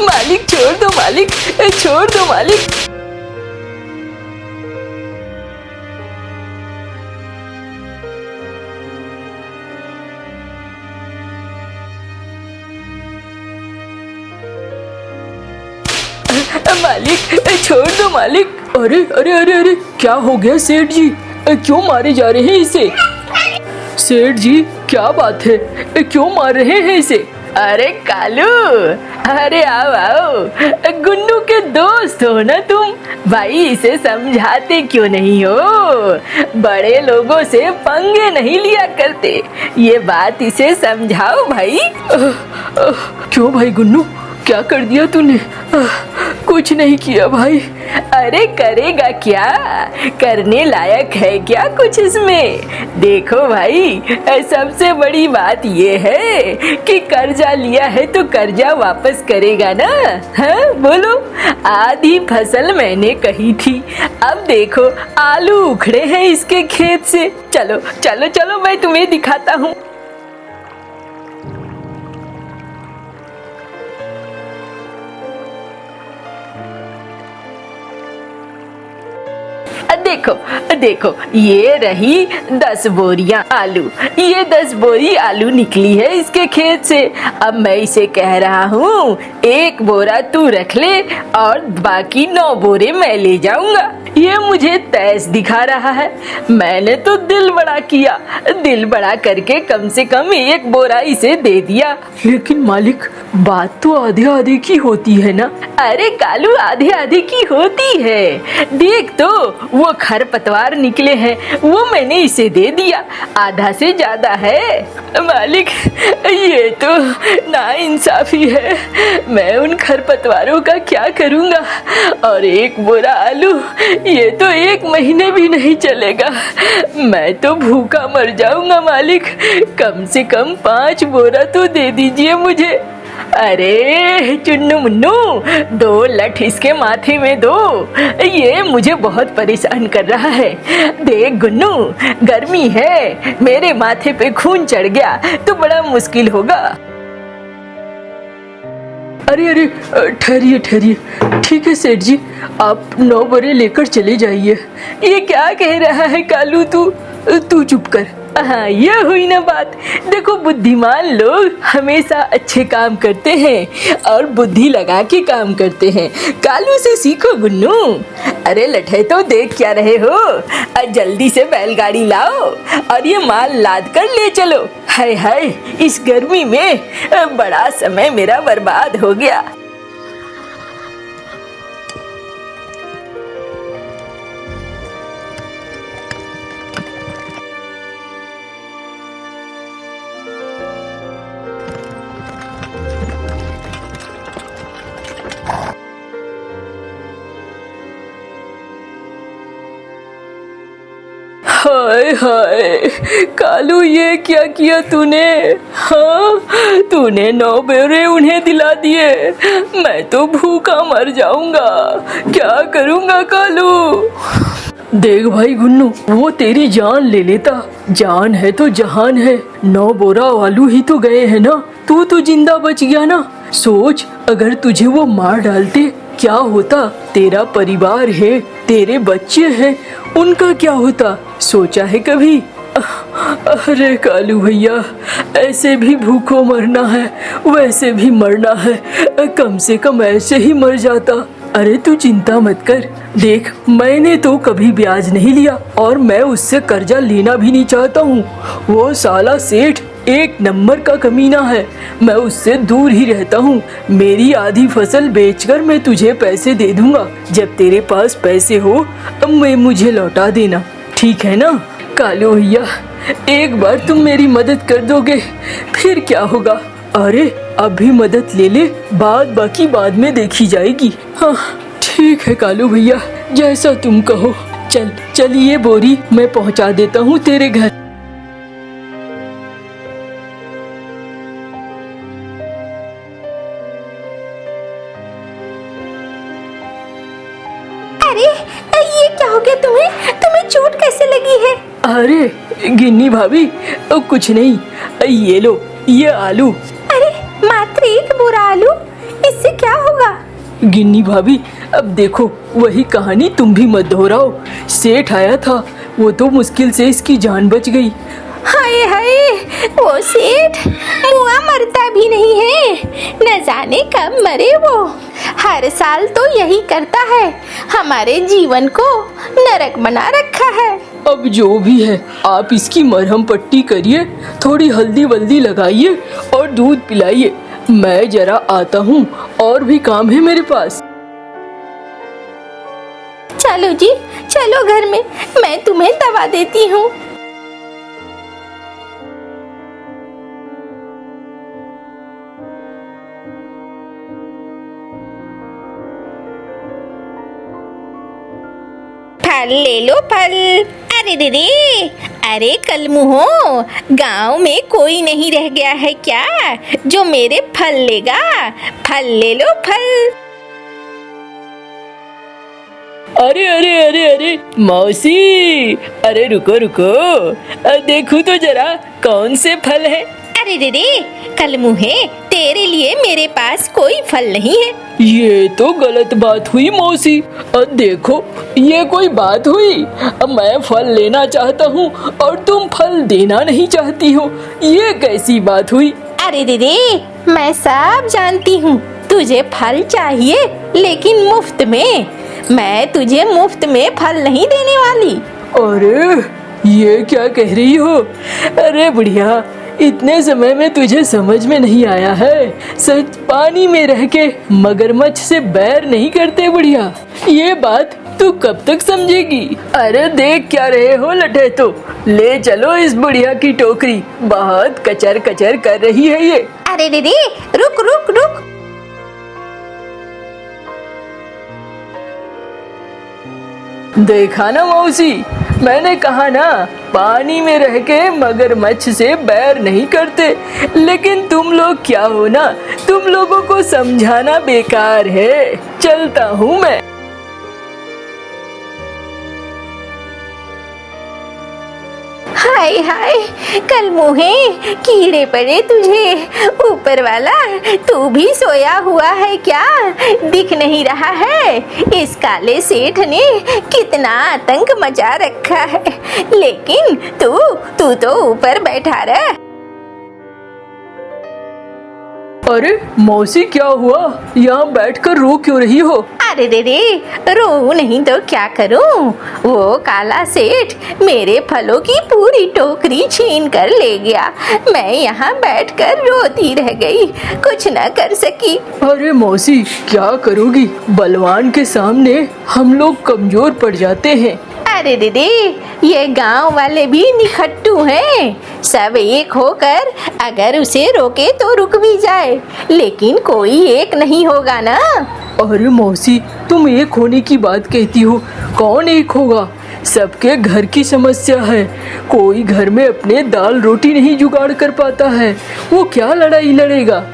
मालिक छोड़ दो मालिक, छोड़ दो मालिक। मालिक छोड़ दो मालिक। अरे अरे अरे अरे, क्या हो गया सेठ जी? क्यों मारे जा रहे हैं इसे? सेठ जी क्या बात है, क्यों मार रहे हैं इसे? अरे कालू, अरे आओ आओ, गुन्नू के दोस्त हो ना तुम? भाई इसे समझाते क्यों नहीं हो? बड़े लोगों से पंगे नहीं लिया करते, ये बात इसे समझाओ भाई। क्यों भाई गुन्नू, क्या कर दिया तूने? कुछ नहीं किया भाई। अरे करेगा क्या, करने लायक है क्या कुछ इसमें? देखो भाई, सबसे बड़ी बात ये है कि कर्जा लिया है तो कर्जा वापस करेगा ना? हाँ बोलो, आधी फसल मैंने कही थी, अब देखो आलू उखड़े हैं इसके खेत से। चलो चलो चलो, मैं तुम्हें दिखाता हूँ। देखो देखो, ये रही 10 बोरियां आलू, ये 10 बोरी आलू निकली है इसके खेत से। अब मैं इसे कह रहा हूँ 1 बोरा तू रख ले और बाकी 9 बोरे मैं ले जाऊंगा। ये मुझे तेज दिखा रहा है। मैंने तो दिल बड़ा किया, दिल बड़ा करके कम से कम 1 बोरा इसे दे दिया। लेकिन मालिक, बात तो आधे आधे की होती है ना? अरे कालू, आधे आधे की होती है। देख तो, वो खरपतवार निकले हैं, वो मैंने इसे दे दिया, आधा से ज्यादा है। मालिक ये तो नाइंसाफी है, मैं उन खरपतवारों का क्या करूँगा? और 1 बोरा आलू, ये तो 1 महीने भी नहीं चलेगा, मैं तो भूखा मर जाऊंगा मालिक। कम से कम 5 बोरा तो दे दीजिए मुझे। अरे चुन्नू मुन्नू, 2 लठ इसके माथे में दो, ये मुझे बहुत परेशान कर रहा है। देख गुन्नू, गर्मी है, मेरे माथे पे खून चढ़ गया तो बड़ा मुश्किल होगा। अरे अरे, ठहरिए ठहरिए, ठीक है सेठ जी, आप 9 बोरे लेकर चले जाइए। ये क्या कह रहा है कालू? तू चुप कर। हाँ, ये हुई ना बात। देखो, बुद्धिमान लोग हमेशा अच्छे काम करते हैं और बुद्धि लगा के काम करते हैं। कालू से सीखो गुन्नू। अरे लठे, तो देख क्या रहे हो? जल्दी से बैलगाड़ी लाओ और ये माल लाद कर ले चलो। हाय हाय, इस गर्मी में बड़ा समय मेरा बर्बाद हो गया। हाय हाय कालू, ये क्या किया तूने? हाँ, तूने 9 बोरे उन्हें दिला दिए, मैं तो भूखा मर जाऊंगा। क्या करूंगा कालू? देख भाई गुन्नू, वो तेरी जान ले लेता, जान है तो जहान है। 9 बोरा आलू ही तो गए हैं ना, तू तो जिंदा बच गया ना। सोच, अगर तुझे वो मार डालते क्या होता? तेरा परिवार है, तेरे बच्चे हैं, उनका क्या होता? सोचा है कभी? अरे कालू भैया, ऐसे भी भूखों मरना है, वैसे भी मरना है, कम से कम ऐसे ही मर जाता। अरे तू चिंता मत कर, देख मैंने तो कभी ब्याज नहीं लिया और मैं उससे कर्जा लेना भी नहीं चाहता हूँ। वो साला सेठ 1 नंबर का कमीना है, मैं उससे दूर ही रहता हूँ। मेरी आधी फसल बेचकर मैं तुझे पैसे दे दूंगा, जब तेरे पास पैसे हो अब मैं मुझे लौटा देना, ठीक है ना? कालू भैया, एक बार तुम मेरी मदद कर दोगे, फिर क्या होगा? अरे अभी मदद ले ले, बाकी बाद में देखी जाएगी। हाँ ठीक है कालू भैया, जैसा तुम कहो। चल ये बोरी मैं पहुंचा देता हूँ तेरे घर। अरे ये क्या हो गया तुम्हें चोट कैसे लगी है? अरे गिन्नी भाभी, कुछ नहीं, ये लो ये आलू। अरे मात्र 1 बोरा आलू, इससे क्या हो गिन्नी भाभी, अब देखो वही कहानी तुम भी मत दोहराओ। सेठ आया था, वो तो मुश्किल से इसकी जान बच गई। हाय हाय, वो सेठ मुआ मरता भी नहीं है, न जाने कब मरे वो। हर साल तो यही करता है, हमारे जीवन को नरक बना रखा है। अब जो भी है, आप इसकी मरहम पट्टी करिए, थोड़ी हल्दी वल्दी लगाइए और दूध पिलाइए। मैं जरा आता हूँ, और भी काम है मेरे पास। चलो जी, चलो घर में, मैं तुम्हें दवा देती हूँ। फल ले लो फल। अरे दीदी, अरे कल मुहो, गांव में कोई नहीं रह गया है क्या जो मेरे फल लेगा? फल ले लो फल। अरे अरे अरे अरे मौसी, अरे रुको रुको, देखो तो जरा कौन से फल है। अरे दीदी, कल मुहे, तेरे लिए मेरे पास कोई फल नहीं है। ये तो गलत बात हुई मौसी। देखो, ये कोई बात हुई? अब मैं फल लेना चाहता हूँ और तुम फल देना नहीं चाहती हो, ये कैसी बात हुई? अरे दीदी, मैं सब जानती हूँ, तुझे फल चाहिए लेकिन मुफ्त में। मैं तुझे मुफ्त में फल नहीं देने वाली। अरे ये क्या कह रही हो? अरे बुढ़िया, इतने समय में तुझे समझ में नहीं आया है? सच पानी में रह के मगरमच्छ से बैर नहीं करते बुढ़िया। ये बात तू कब तक समझेगी? अरे देख क्या रहे हो लटे, तो ले चलो इस बुढ़िया की टोकरी, बहुत कचर कचर कर रही है ये। अरे दीदी, रुक रुक रुक। देखा ना मौसी, मैंने कहा ना, पानी में रह के मगरमच्छ से बैर नहीं करते। लेकिन तुम लोग क्या हो ना, तुम लोगों को समझाना बेकार है। चलता हूँ मैं। हाय हाय, कल मुहे, कीड़े पड़े तुझे। ऊपर वाला, तू भी सोया हुआ है क्या? दिख नहीं रहा है? इस काले सेठ ने कितना आतंक मचा रखा है, लेकिन तू तो ऊपर बैठा रहा। अरे मौसी, क्या हुआ? यहाँ बैठकर रो क्यों रही हो? अरे दीदी, रो नहीं तो क्या करूं? वो काला सेठ मेरे फलों की पूरी टोकरी छीन कर ले गया। मैं यहाँ बैठकर रोती रह गई, कुछ न कर सकी। अरे मौसी, क्या करोगी? बलवान के सामने हम लोग कमजोर पड़ जाते हैं। अरे दीदी, ये गांव वाले भी निखट्टू हैं। सब एक होकर अगर उसे रोके तो रुक भी जाए, लेकिन कोई एक नहीं होगा ना। अरे मौसी, तुम एक होने की बात कहती हो, कौन एक होगा? सबके घर की समस्या है। कोई घर में अपने दाल रोटी नहीं जुगाड़ कर पाता है, वो क्या लड़ाई लड़ेगा?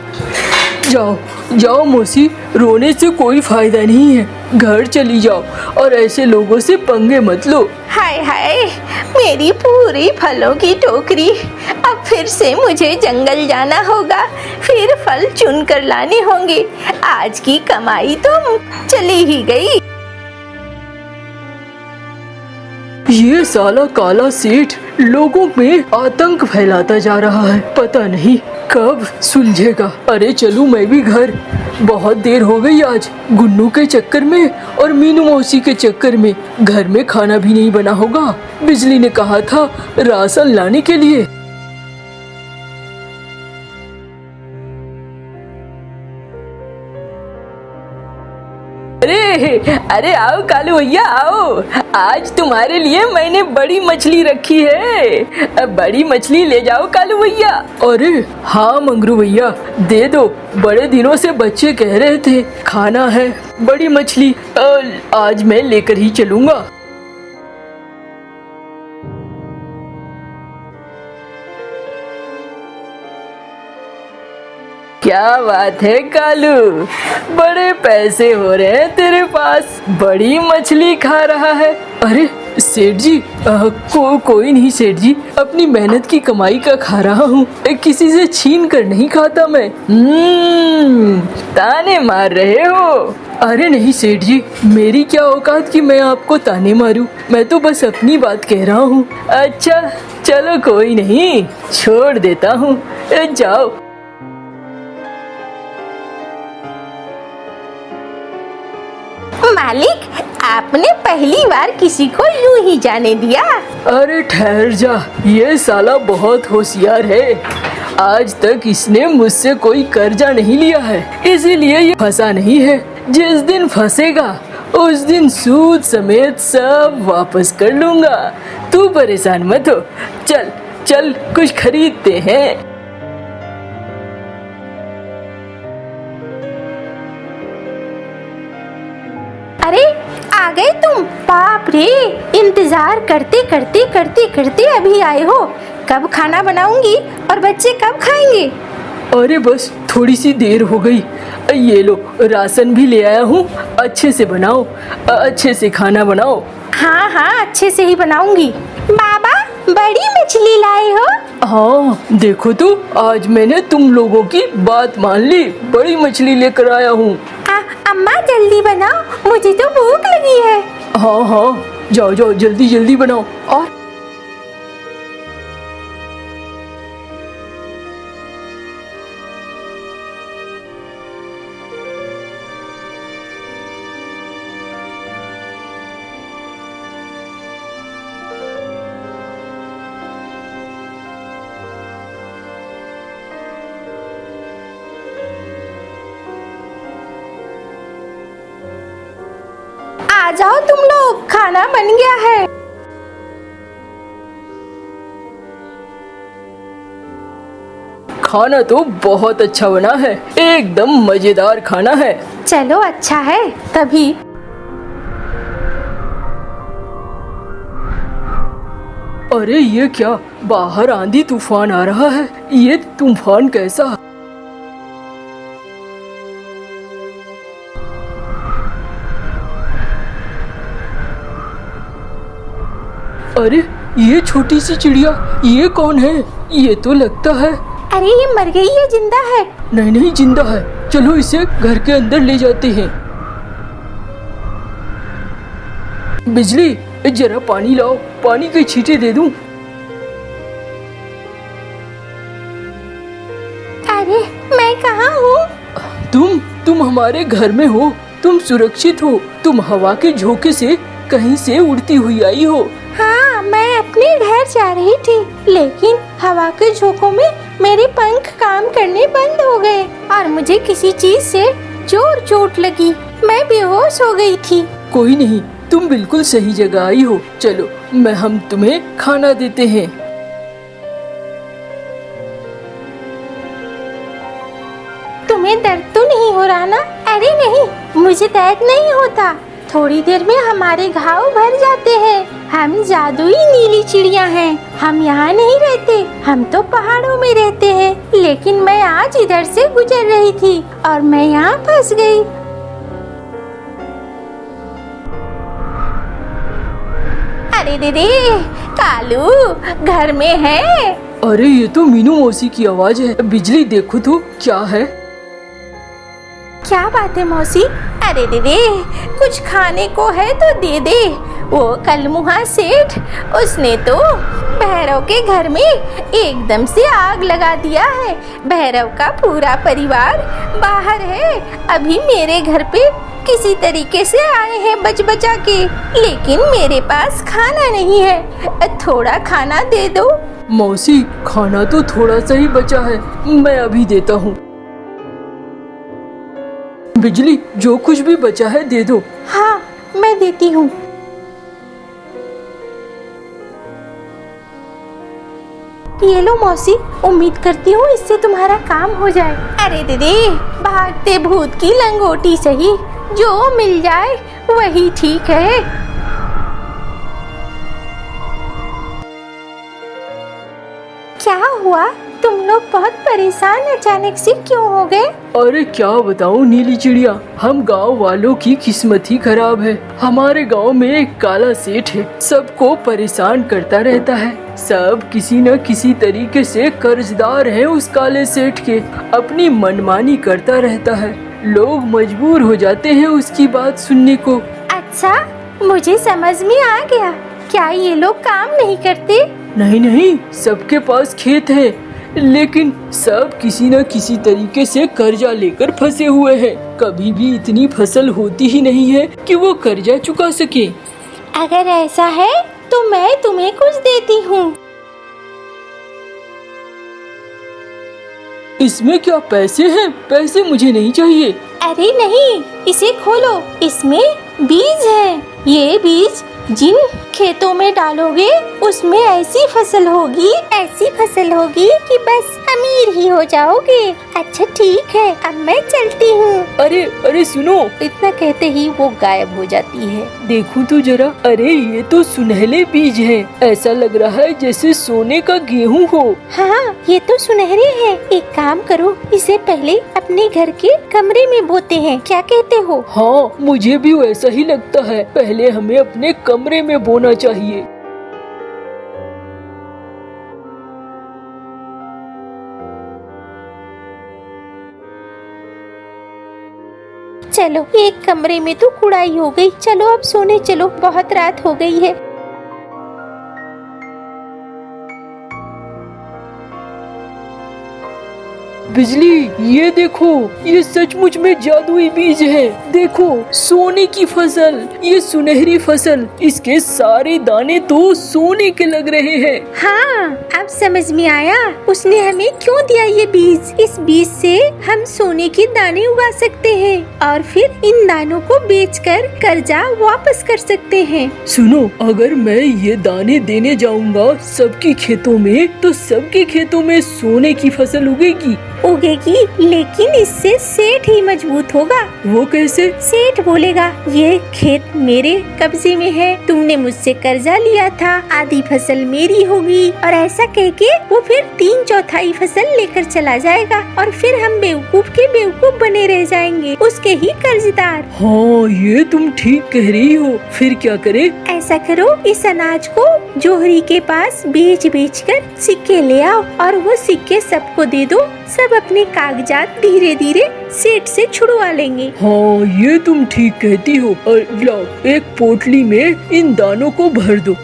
जाओ जाओ मौसी, रोने से कोई फायदा नहीं है, घर चली जाओ और ऐसे लोगों से पंगे मत लो। हाय हाय, मेरी पूरी फलों की टोकरी। अब फिर से मुझे जंगल जाना होगा, फिर फल चुन कर लाने होंगे। आज की कमाई तो चली ही गई। ये साला काला सेठ लोगों में आतंक फैलाता जा रहा है, पता नहीं कब सुलझेगा। अरे चलूं मैं भी घर, बहुत देर हो गई आज। गुन्नू के चक्कर में और मीनू मौसी के चक्कर में घर में खाना भी नहीं बना होगा। बिजली ने कहा था राशन लाने के लिए। अरे आओ कालू भैया आओ, आज तुम्हारे लिए मैंने बड़ी मछली रखी है। बड़ी मछली ले जाओ कालू भैया। अरे हाँ मंगरू भैया, दे दो, बड़े दिनों से बच्चे कह रहे थे खाना है बड़ी मछली। आज मैं लेकर ही चलूंगा। क्या बात है कालू, बड़े पैसे हो रहे हैं तेरे पास, बड़ी मछली खा रहा है। अरे सेठ जी कोई नहीं सेठ जी, अपनी मेहनत की कमाई का खा रहा हूँ, किसी से छीन कर नहीं खाता मैं। ताने मार रहे हो? अरे नहीं सेठ जी, मेरी क्या औकात कि मैं आपको ताने मारूं, मैं तो बस अपनी बात कह रहा हूँ। अच्छा चलो कोई नहीं, छोड़ देता हूँ, जाओ। मालिक, आपने पहली बार किसी को यूं ही जाने दिया। अरे ठहर जा, ये साला बहुत होशियार है, आज तक इसने मुझसे कोई कर्जा नहीं लिया है, इसीलिए ये फंसा नहीं है। जिस दिन फंसेगा उस दिन सूद समेत सब वापस कर लूंगा, तू परेशान मत हो। चल चल कुछ खरीदते हैं। अरे आ गए तुम? बाप रे, इंतजार करते करते करते करते अभी आए हो। कब खाना बनाऊंगी और बच्चे कब खाएंगे? अरे बस थोड़ी सी देर हो गई। ये लो राशन भी ले आया हूँ, अच्छे से बनाओ, अच्छे से खाना बनाओ। हाँ हाँ, अच्छे से ही बनाऊंगी। बाबा, बड़ी मछली लाए हो? हाँ देखो तो, आज मैंने तुम लोगों की बात मान ली, बड़ी मछली लेकर आया हूँ। अम्मा जल्दी बनाओ, मुझे तो भूख लगी है। हाँ हाँ, जाओ जाओ जल्दी जल्दी बनाओ। और आ जाओ तुम लोग, खाना बन गया है। खाना तो बहुत अच्छा बना है, एकदम मजेदार खाना है। चलो अच्छा है तभी। अरे ये क्या, बाहर आंधी तूफान आ रहा है, ये तूफान कैसा? अरे ये छोटी सी चिड़िया, ये कौन है? ये तो लगता है, अरे ये मर गई है, जिंदा है? नहीं नहीं जिंदा है, चलो इसे घर के अंदर ले जाते हैं। बिजली, जरा पानी लाओ, पानी के छींटे दे दूं। अरे मैं कहाँ हूँ? तुम हमारे घर में हो, तुम सुरक्षित हो, तुम हवा के झोंके से कहीं से उड़ती हुई आई हो। हाँ, मैं अपने घर जा रही थी, लेकिन हवा के झोंकों में मेरे पंख काम करने बंद हो गए और मुझे किसी चीज से जोर चोट लगी, मैं बेहोश हो गई थी। कोई नहीं, तुम बिल्कुल सही जगह आई हो, चलो हम तुम्हें खाना देते हैं। तुम्हें दर्द तो नहीं हो रहा ना? अरे नहीं, मुझे दर्द नहीं होता, थोड़ी देर में हमारे घाव भर जाते हैं। हम जादुई नीली चिड़िया हैं, हम यहाँ नहीं रहते, हम तो पहाड़ों में रहते हैं। लेकिन मैं आज इधर से गुजर रही थी और मैं यहाँ फंस गई। अरे दीदी, कालू घर में है? अरे ये तो मीनू मौसी की आवाज है। बिजली देखो तो क्या है। क्या बात है मौसी? अरे दीदी, कुछ खाने को है तो दे दे। वो कलमुहा सेठ, उसने तो भैरव के घर में एकदम से आग लगा दिया है। भैरव का पूरा परिवार बाहर है, अभी मेरे घर पे किसी तरीके से आए हैं बच बचा के, लेकिन मेरे पास खाना नहीं है, थोड़ा खाना दे दो। मौसी, खाना तो थोड़ा सा ही बचा है, मैं अभी देता हूँ। बिजली, जो कुछ भी बचा है दे दो। हाँ, मैं देती हूँ। ये लो मौसी, उम्मीद करती हूँ इससे तुम्हारा काम हो जाए। अरे दीदी, भागते भूत की लंगोटी सही, जो मिल जाए वही ठीक है। क्या हुआ? तुम लोग बहुत परेशान अचानक से क्यों हो गए? अरे क्या बताऊं नीली चिड़िया, हम गांव वालों की किस्मत ही खराब है। हमारे गांव में एक काला सेठ है, सबको परेशान करता रहता है। सब किसी न किसी तरीके से कर्जदार हैं उस काले सेठ के। अपनी मनमानी करता रहता है, लोग मजबूर हो जाते हैं उसकी बात सुनने को। अच्छा, मुझे समझ में आ गया। क्या ये लोग काम नहीं करते? नहीं नहीं, सबके पास खेत है, लेकिन सब किसी न किसी तरीके से कर्जा लेकर फंसे हुए हैं। कभी भी इतनी फसल होती ही नहीं है कि वो कर्जा चुका सके। अगर ऐसा है तो मैं तुम्हें कुछ देती हूँ। इसमें क्या पैसे हैं? पैसे मुझे नहीं चाहिए। अरे नहीं, इसे खोलो, इसमें बीज है। ये बीज जिन खेतों में डालोगे उसमें ऐसी फसल होगी कि बस अमीर ही हो जाओगे। अच्छा ठीक है, अब मैं चलती हूँ। अरे अरे सुनो, इतना कहते ही वो गायब हो जाती है। देखूं तो जरा। अरे ये तो सुनहले बीज हैं। ऐसा लग रहा है जैसे सोने का गेहूं हो। हाँ, ये तो सुनहरे हैं। एक काम करो, इसे पहले अपने घर के कमरे में बोते हैं, क्या कहते हो? हाँ, मुझे भी वैसा ही लगता है। पहले हमें अपने कमरे में बोना चाहिए। चलो, एक कमरे में तो कुड़ाई हो गई। चलो अब सोने चलो, बहुत रात हो गई है। बिजली, ये देखो, ये सचमुच में जादुई बीज है। देखो, सोने की फसल, ये सुनहरी फसल, इसके सारे दाने तो सोने के लग रहे हैं। हाँ, अब समझ में आया उसने हमें क्यों दिया ये बीज। इस बीज से हम सोने के दाने उगा सकते हैं और फिर इन दानों को बेचकर कर्जा वापस कर सकते हैं। सुनो, अगर मैं ये दाने देने जाऊंगा सबके खेतों में, तो सबके खेतों में सोने की फसल उगेगी। लेकिन इससे सेठ ही मजबूत होगा। वो कैसे? सेठ बोलेगा, ये खेत मेरे कब्जे में है, तुमने मुझसे कर्जा लिया था, आधी फसल मेरी होगी। और ऐसा कह के वो फिर 3/4 फसल लेकर चला जाएगा और फिर हम बेवकूफ के बेवकूफ बने रह जाएंगे, उसके ही कर्जदार। हाँ, ये तुम ठीक कह रही हो। फिर क्या करे? ऐसा करो, इस अनाज को जोहरी के पास बेच कर सिक्के ले आओ और वो सिक्के सबको दे दो। सब अपने कागजात धीरे धीरे सेठ से छुड़वा लेंगे। हाँ, ये तुम ठीक कहती हो। और लाओ, एक पोटली में इन दानों को भर दो।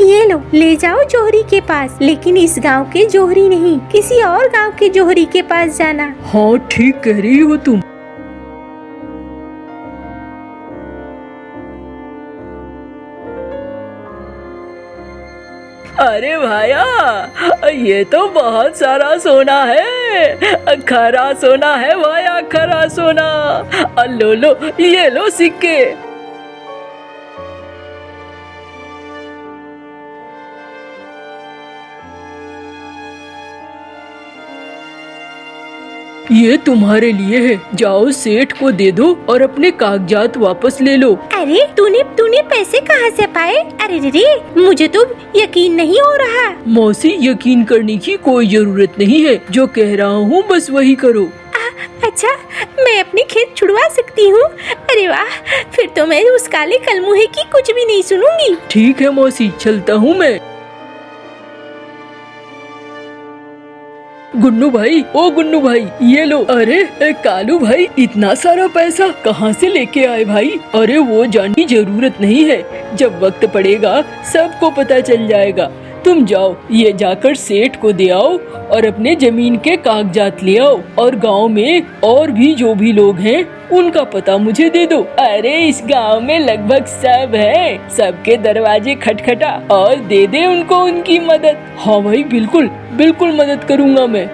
ये लो, ले जाओ जोहरी के पास, लेकिन इस गांव के जोहरी नहीं, किसी और गांव के जोहरी के पास जाना। हाँ, ठीक कह रही हो तुम। अरे भाया, ये तो बहुत सारा सोना है। खरा सोना है भाया, खरा सोना। लो लो, ये लो सिक्के। ये तुम्हारे लिए है, जाओ सेठ को दे दो और अपने कागजात वापस ले लो। अरे तूने पैसे कहाँ से पाए? अरे रे, मुझे तो यकीन नहीं हो रहा। मौसी, यकीन करने की कोई जरूरत नहीं है, जो कह रहा हूँ बस वही करो। अच्छा, मैं अपने खेत छुड़वा सकती हूँ? अरे वाह, फिर तो मैं उस काले कलमुहे की कुछ भी नहीं सुनूंगी। ठीक है मौसी, चलता हूँ मैं। गुन्नू भाई, ओ गुन्नू भाई, ये लो। अरे कालू भाई, इतना सारा पैसा कहाँ से लेके आए भाई? अरे वो जानने की जरूरत नहीं है, जब वक्त पड़ेगा सबको पता चल जाएगा। तुम जाओ, ये जाकर सेठ को दे आओ और अपने जमीन के कागजात ले आओ, और गांव में और भी जो भी लोग हैं उनका पता मुझे दे दो। अरे इस गांव में लगभग सब है, सबके दरवाजे खटखटा और दे दे उनको उनकी मदद। हाँ भाई, बिल्कुल बिल्कुल मदद करूँगा मैं।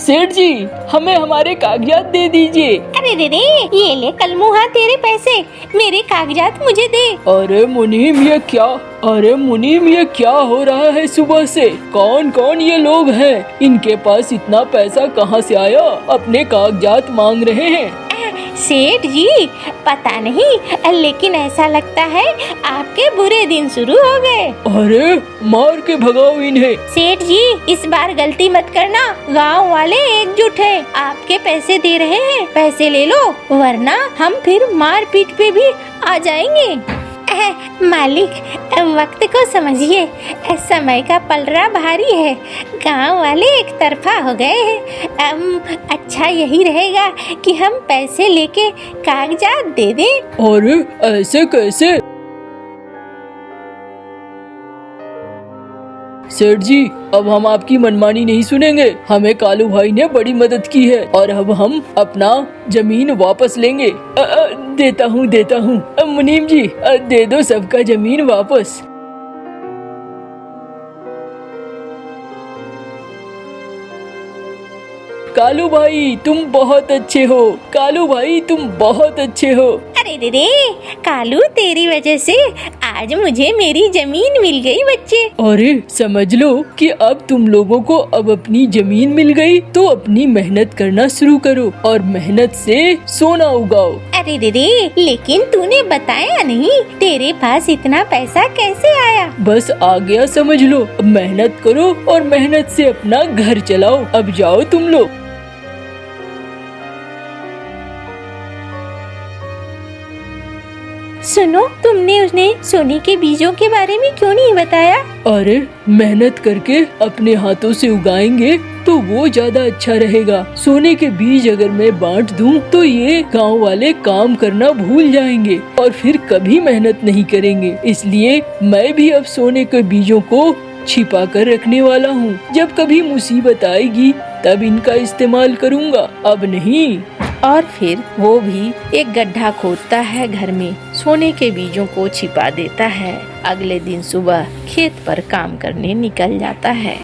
सेठ जी, हमें हमारे कागजात दे दीजिए। अरे रे रे, ये ले कलमुहा तेरे पैसे, मेरे कागजात मुझे दे। अरे मुनीम ये क्या हो रहा है सुबह से? कौन कौन ये लोग हैं? इनके पास इतना पैसा कहाँ से आया? अपने कागजात मांग रहे हैं। सेठ जी, पता नहीं, लेकिन ऐसा लगता है आपके बुरे दिन शुरू हो गए। अरे मार के भगाओ इन्हें। सेठ जी, इस बार गलती मत करना, गांव वाले एकजुट हैं, आपके पैसे दे रहे हैं, पैसे ले लो, वरना हम फिर मार पीट पे भी आ जाएंगे। मालिक, वक्त को समझिए, समय का पलड़ा भारी है, गांव वाले एक तरफा हो गए हैं। अच्छा यही रहेगा कि हम पैसे लेके कागजात दे दें। अरे ऐसे कैसे? सेठ जी, अब हम आपकी मनमानी नहीं सुनेंगे। हमें कालू भाई ने बड़ी मदद की है और अब हम अपना जमीन वापस लेंगे। देता हूँ मुनीम जी, दे दो सबका जमीन वापस। कालू भाई तुम बहुत अच्छे हो। कालू भाई तुम बहुत अच्छे हो। अरे रे रे, कालू तेरी वजह से आज मुझे मेरी जमीन मिल गई बच्चे। अरे समझ लो कि अब तुम लोगों को अब अपनी जमीन मिल गई, तो अपनी मेहनत करना शुरू करो और मेहनत से सोना उगाओ। अरे रे रे, लेकिन तूने बताया नहीं, तेरे पास इतना पैसा कैसे आया? बस आ गया समझ लो। अब मेहनत करो और मेहनत से अपना घर चलाओ। अब जाओ तुम लोग। सुनो, तुमने उन्हें सोने के बीजों के बारे में क्यों नहीं बताया? अरे मेहनत करके अपने हाथों से उगाएंगे तो वो ज्यादा अच्छा रहेगा। सोने के बीज अगर मैं बांट दूं तो ये गांव वाले काम करना भूल जाएंगे और फिर कभी मेहनत नहीं करेंगे। इसलिए मैं भी अब सोने के बीजों को छिपा कर रखने वाला हूँ। जब कभी मुसीबत आएगी तब इनका इस्तेमाल करूँगा, अब नहीं। और फिर वो भी एक गड्ढा खोदता है, घर में सोने के बीजों को छिपा देता है। अगले दिन सुबह खेत पर काम करने निकल जाता है।